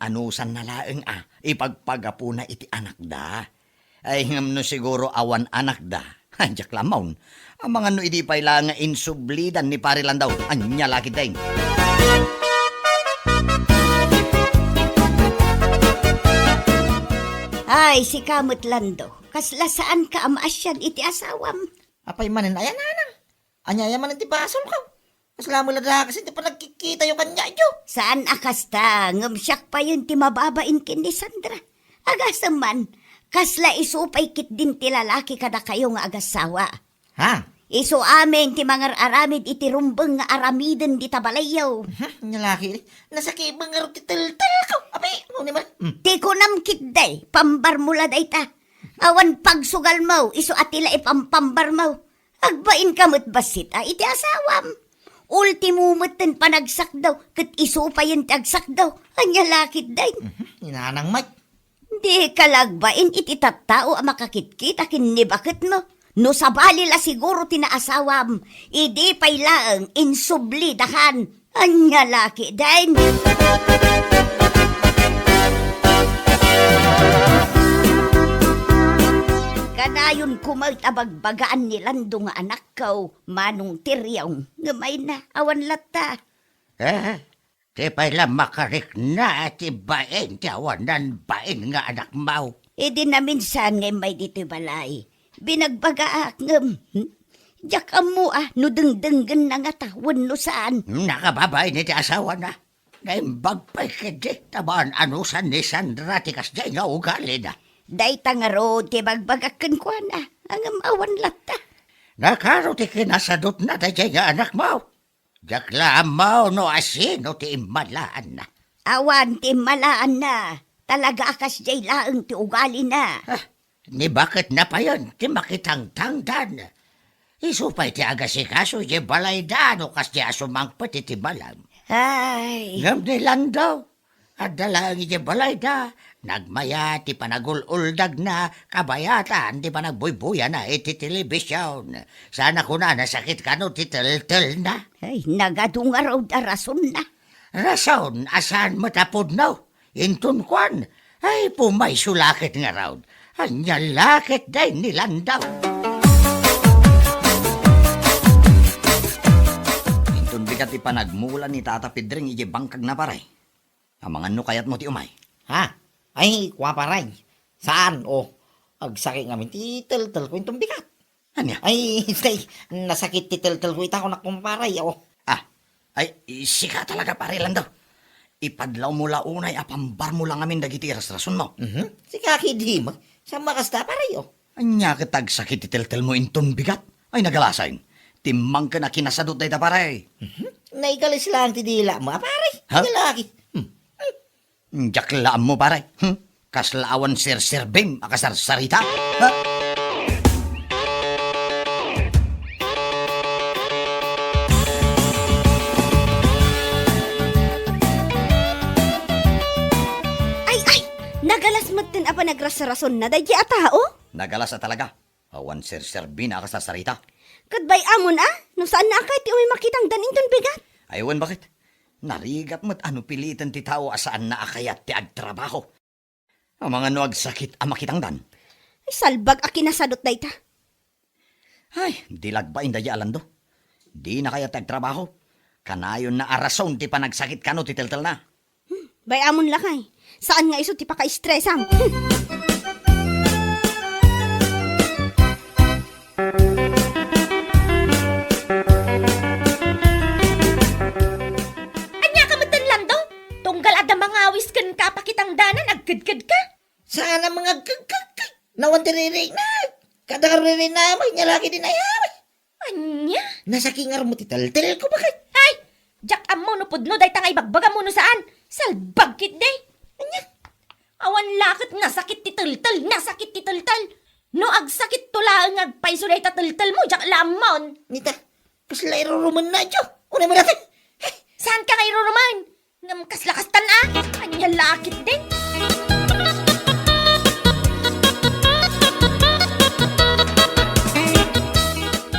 Anusan na laeng ipagpagapu na iti anak da. Ay ngam no siguro awan anak da. Anjak lamawn. Ang mga no idi pa ila nga insublidan ni Pari Landaw. Anya laki deng. Ay, si Kamot Lando, kasla saan ka amaasyan iti asawam? Apay manin, ayan na. Anyaya man ti basol ka. Kasla mo lada kasi di pa nagkikita yung kanya yo. Saan akasta, ngamsyak pa yun ti mababain kin ni Sandra. Agasam man, kasla isupay kit din ti lalaki kada kayo nga agasawa. Ha? Isu amin ti mangar aramid iti rumbeng nga aramiden di tabalayaw. Nyalaki, nasaki bangar ti tel-tel ka. Apay, ano naman? Ti kunam kit day, pambar mula day ta. Awan pagsugal mo, isu atila ipampambar mo. Agbain kamot basit iti asawam. Ultimo moten panagsak daw, kat isu pa yun tagsak daw. Anya lakit day. Inanang mat. Di kalagbain iti tattao ang makakitkit akin ni bakit mo. No sabali la siguro tinaasawam, idi pailaang insublidahan. Anya laki din. Kanayon kumagtabagbagaan ni Lando nga anak ko, manong tiryaw, ngamay na, awan lata. Di pala makarik na ti bain, ti awanan bain nga anak mau. Idi na minsan ngay may dito balay. Binagbagaak ngam. Diyak mo no dengdenggen na nga tawon no saan. Nakababay ni ti asawa na. Naimbag pa'y kedi, tabaan anusan ni Sandra ti kasday nga ugali na. Day tangaro ti bagbagakan ko na, ang awan lata. Nakaro ti kinasadot na ti nga anak mau. Jakla mau no asino ti imalaan na. Awan ti malaan na, talaga akas jay laeng ti ugali na. Ni bakit na pa yun, ti makitang-tangdan. Isupay ti agasikaso, ti balay da, no kas ti asumangpet iti balam. Ay, Ngam nilang daw, at dalang iti balay da, nagmaya ti panagululdag na, kabayatan ti panagbuybuya na iti telebisyon. Sana ko na nasakit ka no ti tel-tel na. ay nagadungaraw da rason na. Rason, asan matapod no? Intun kwan, ay pumay sulakit nga raw. Anya lakit din nilang daw. Intun bigat ipanagmulan ni Tata Pedring iji bangkag na paray. Amangan no kayat mo ti umay. Ha? Ay, kwa paray. Saan? Oh, agsakit ngamin ti tel-tel ko itong bigat. Anya? Ay, nasakit ti tel-tel ko ita ko nakumparay. Oh. Ay, sika talaga Pari Lando. Ipadlaw mo launay, apambar mo lang amin dagiti rason mo. Si kaki di mo. Sa makasta paray. Oh. Anya kitag sakit iteltel mo intun bigat. Ay nagalasain. Timang ka na kinasadot day ta paray. Naigalis lang ti dila mo. Paray, Ha? lalaki. Jaklaan mo paray. Kaslaawan sir-sirbim, akasarsarita. Ha? Ay, nagalas mo tin Saan apa nagrasarason na dadya a tao? Nagalas na talaga. Awan sir-serbi na ka sa sarita. Kadbay amon no saan na akay ti umay makitang daninton bigat? Aywan bakit? Narigat mo't ano pilitan ti tao asaan na akayat ti agtrabaho. Ang mga nuag sakit ang makitang dan. Ay, salbag a kinasadot dayta. Ay, dilag ba inda alando? Di na kaya tagtrabaho. Kanayon na arason ti panagsakit kano ti teltel na. Bay amon lakay. Saan nga iso ti paka-stressam? Anya ka Lando? Tunggal ada mangawis kan kapakitang danan, agkad-kad ka. Sana mga kagkagkag. Nawan tiririg na. Kadaririn na, may niya lagi din ayaw. Anya? Nasa kingar mo titaltil ko bakit? Ay! Jak amo no pudno day tangay bagbaga mo no saan? Salbag kit day. Anya? Awan lakit nga sakit ti tultul, nga sakit ti tultul. No agsakit tulaang agpaiso day tatultul mo, jak lamon. Nita, kasla iruruman na dyo. Unay mo natin. Saan ka kay Roman? Ngam kaslakastan Anya lakit din.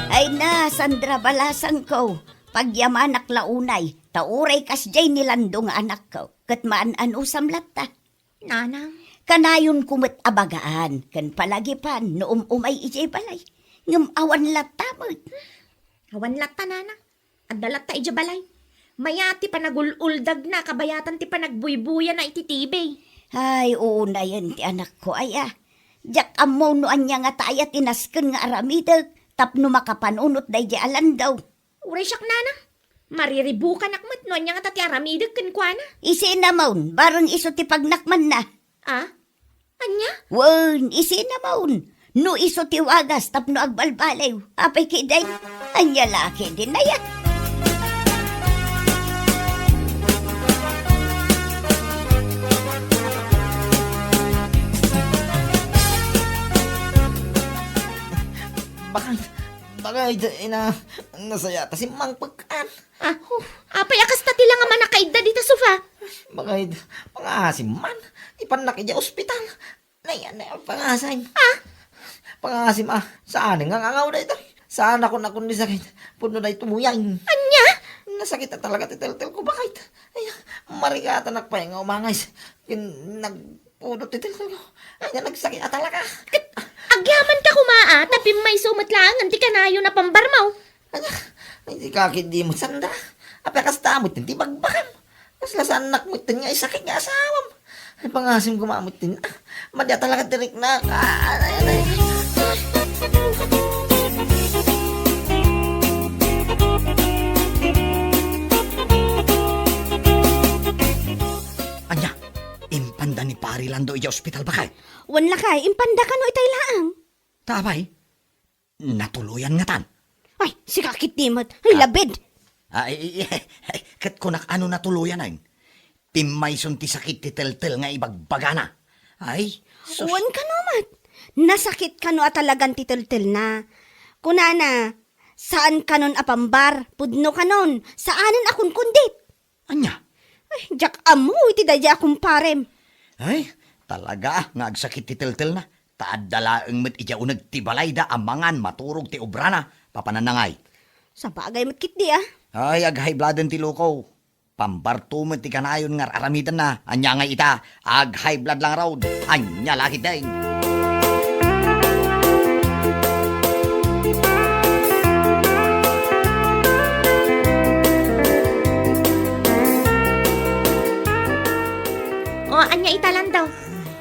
Ay na, Sandra balasan ko. Pagyamanak launay, tauray kasjay nilandong anak ko. Kat maan-ano samlat ta. Nanang. Kanayon kumit abagaan, kan palagipan, noong umay ijay balay. Ngam awan latamot. Awan lata nanang. Adalat ta ijabalay. Mayati pa nagululdag na, kabayatan ti pa nagbuybuya na ititibay. Ay, oo na yan ti anak ko, ay Jak amo no anya nga taya tinasken nga aramidag, tapno makapanunot day di alan daw. Uray siyak nanang. Mariribukan akmat no anya nga tati aramidag kan kuana. Isi na maun, barang iso ti pagnakman na. Ah? Anya? Wan, isi na maun. No iso ti wagas, tapno agbalbalaw. Apay kiday, anya laki din na yan. Bakit, nasaya ta si Mang Pagkaan. Apay akas tati lang nga manakaida dito sofa. Bakit, pangasim man. Ipanak iya ospital. Nayan, pangasim. Pangasim saan nga ngangaw na ito. Saan ako nakon ni sakit. Puno na itumuyan. Anya? Nasakit na talaga titel-tel ko. Bakit? Ay, marigata nakpahinga umangay. Nagpuno titel-tel ko. Ay, nagsakit na talaga. Agyaman ka kumaa, tapi may sumatlangan ti kanayo na pambarmaw. Hindi kakit di mo sanda. Apekas tamot din, di bagbakan. Mas lasan anak mo din nga isakit nga asawam. Ay pangasim gumamot din. Madya talaga tirik na. Anya, impanda ni Pari Lando iya ospital ba kay? Wan lakay, impanda ka no itay laang. Tabay, natuluyan nga tan. Ay, si kakit dimot. Ay, labid. Kat kunak ano natuluyan ay. Timay ti sakit ti tel-tel nga ibagbagana. Ay, sus. Wan ka nomat. Nasakit ka no at talagang titel-tel na. Kunana, saan ka nun apambar? Pudno ka nun. Saanan akong kundit? Anya? Ay, jak amo, iti dadya akong parem. Ay, talaga nga agsakit ti tel-tel na. Taadalaang met ija unag ti balay da amangan maturog ti obrana. Papananangay. Sa bagay matkit di Ay, aghay bladen ti lukaw. Pambartumet ti kanayon nga aramidan na. Anya nga ita, aghay blad lang raw. Anya lakit day. O, anya italan daw.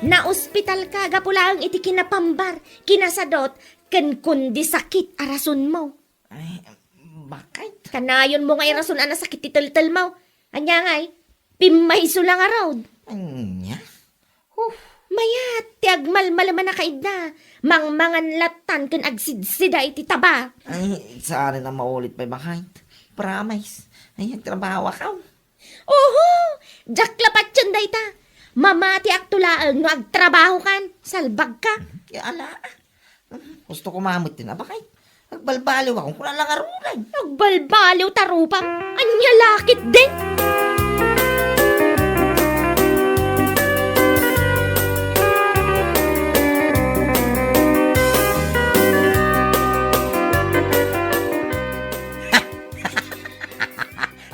Na ospital ka, gapulaang iti kinapambar, kinasadot, ken kundi sakit arason mo. Ay, bakit? Kanayon mo nga irason ana sakit titel-tel mo. Anya ngay, pimayso lang araw. Anya? Mayat, ti agmalmalaman na kaid na. Mangmangan latan ken agsidsida iti taba. Ay, saan na maulit pa bakit? Promise. Ay, trabaho ka. Oho, jaklapat yun dayta. Mamati aktulaan no agtrabaho kan, salbag ka. Kaya ala. Gusto ko mamit din na bakit? Nagbalbaliw akong kung lang arulan. Agbalbaliw tarupang, anya lakit din.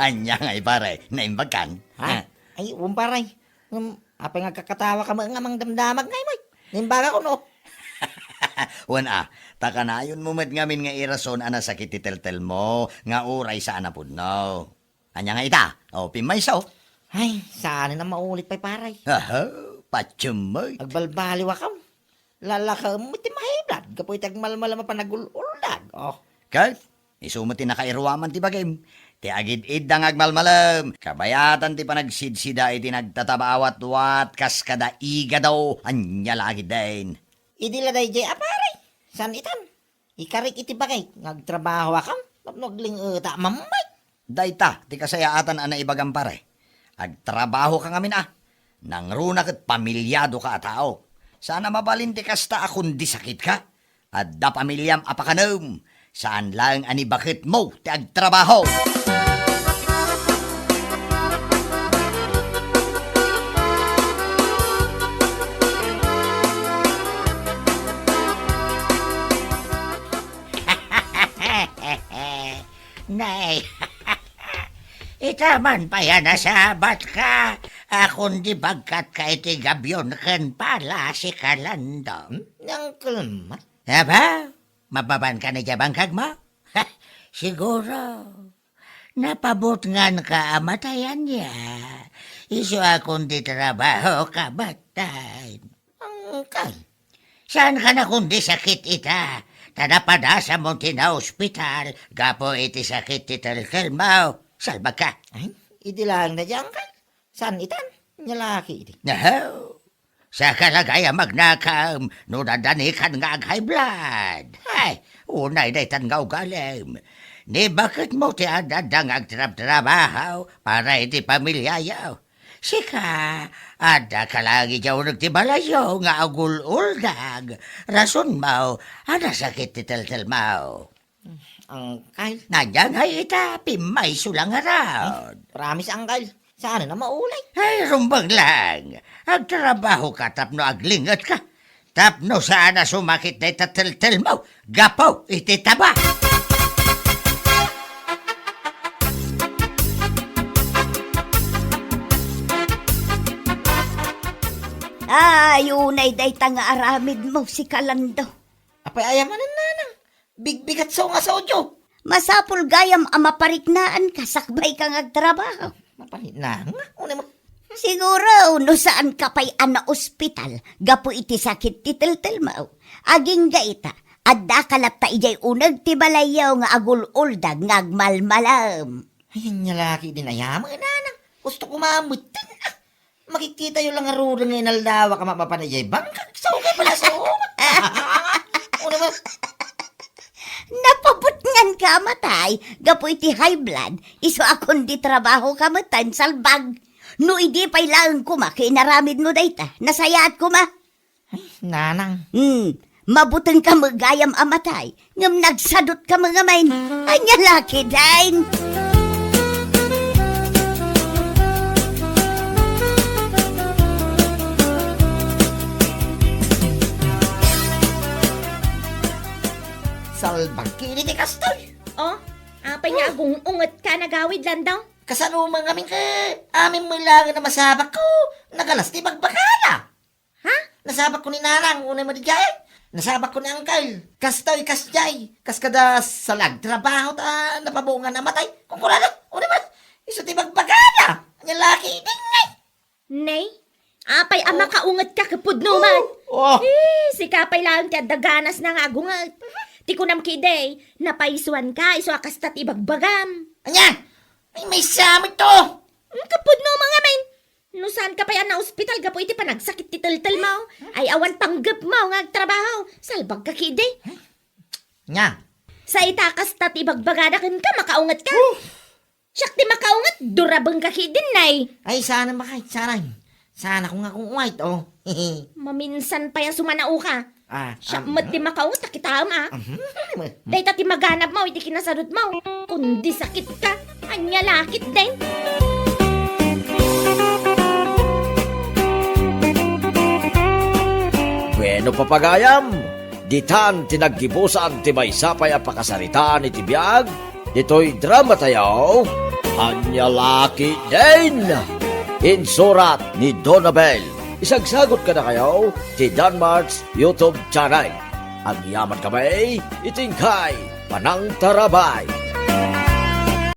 Anya nga pare, naimbagkan. Ha? Ay, paray. Apa nga kakatawa ka mga mang damdamag ngay mo. Nimbaga ko no. Wan takanayon mo met ngamin nga irason ana sakit titeltel mo, nga uray sa anapod no. Anya nga ita, pimay sao. Ay, saan na maulit pa'y paray. Patsumoy. Agbalbaliw ka. Lalaka mo iti mahiblad. Kapoy tagmalmala mapanagululdag. Oh. Kay, isumati na kairwaman ti bagim. Ti agid-id dang agmalmalam. Kabayatan ti panagsidsida iti nagtatabaawat-wat kas kada iga daw. Anya lagi din. Idila day jay aparay. San itan? Ikarik iti bagay. Nagtrabaho akam. Nagling mamay. Dayta, ti kasayaatan ana ibagam pare. Agtrabaho ka ngamin Nangruna kat pamilyado ka tao. Sana mabalinti kasta akong di sakit ka. At da pamilyam apakanam. Saan lang ani bakit mo ti agtrabaho? Nay, itaman pa yan nasabat ka. Akong di bagkat ka iti gabyon ken pala si Kalandong. Nang kalmat. Aba, mababan ka na jabangkag mo? Siguro. Napabot ngan ka amatayan niya. Iso akong di trabaho kabatay. Angkal. Saan ka na kundi sakit ita? Tanapada sa mong tina-ospital. Gapo iti sakit ti telkelmaw. Salbag ka. Ay, idilang na dyan kal. San itan? Nyalaki iti. Nahaw. Sa kalagaya magnakam, no dadanikan nga ag high blood. Ay, unay na itan nga ugalim. Ni bakit mo ti adadang agtrab-trabahaw para iti pamilyayaw? Sika, ada ka lagi jaw nagtibalayo nga agul-uldag. Rason mo, ana sakit ti tel-tel mo. Angkal. Nandiyan ay ita, pimay sulang araw. Promise angkal. Saan na maulay? Ay, rumbang lang. Agtrabaho ka, tapno aglingat ka. Tapno sana sumakit na itatel-tel mo. Gapaw, ititaba. Yunay day tanga aramid mo si Kalando. Apay ayaman na nanang. Bigbigat sa nga sa odyo. Masapul gayam amapariknaan kasakbay kang agtrabaho. Mapalit na nga. Una mo. Siguro, no saan ka pa'y ana ospital, gapo iti sakit ti teltelmaw. Aging gaita, adda kalat ta ijay unag ti balayaw nga agul-uldag ngagmalmalam. Ay, nyalaki din ayaman nanang. Gusto ko mamutin. Makikita yung lang aruro ng inaldawa ka mapapanayay. Bangkag sa okay pala sa Una mo. Napabutngan ka matay, gapo iti high blood, iso akong di trabaho ka matan salbag. No idi pa'y lang kuma, kinaramid mo dayta, nasayaat kuma. Nanang. Mabutan ka magayam amatay, ngam nagsadot ka mga main, anya laki dain. Salbang kini ni Kastoy. Oh, apay nga agong ungot ka nagawid lang daw. Kasanumang kaming ka. Amin mo ilangan na masabak ko. Nagalas ti magbakala. Ha? Nasabak ko ni Nanang. Unay mo di jay. Nasabak ko ni Angkal. Kastoy, kasjay. Kaskada salag. Trabaho ta. Napabungan na matay. Kung kurado. Unay mo. Iso ti magbakala. Ang laki. Dingay. Nay, apay ama kaungot ka kapudno man. Oh. Si kapay lang ti daganas na nga agungat. Ti kunam kiday, napaisuan ka, iso akastat ibagbagam. Anya. Ay, may samit to. Kapudno mga men. No saan ka pa yan na ospital, gapo iti pa nagsakit ti tel-tel mo. Ay awan panggap mo nga agtrabaho. Salbag ka kiday. Nya. Sa itakas tat ibagbagadakin ka, makaungat ka. Siyak ti makaungat, durabang ka kidin, nay. Ay, sana makahit. Sana kung akong white, oh. Maminsan pa yan sumanao ka. Siya mat ti makaungat, nakita ma. Dahil tati maganap mo, iti kinasarot mo. Kundi sakit ka, anya lakit din. Bueno papagayam, ditan tinaggibusan ti maysapay a pakasaritaan iti biag, dito'y drama tayo. Anya laki din. Insurat ni Donabel. Isagsagot ka na kayo ti Danmarks YouTube channel. Ang yaman kami, itingkay, panang tarabay.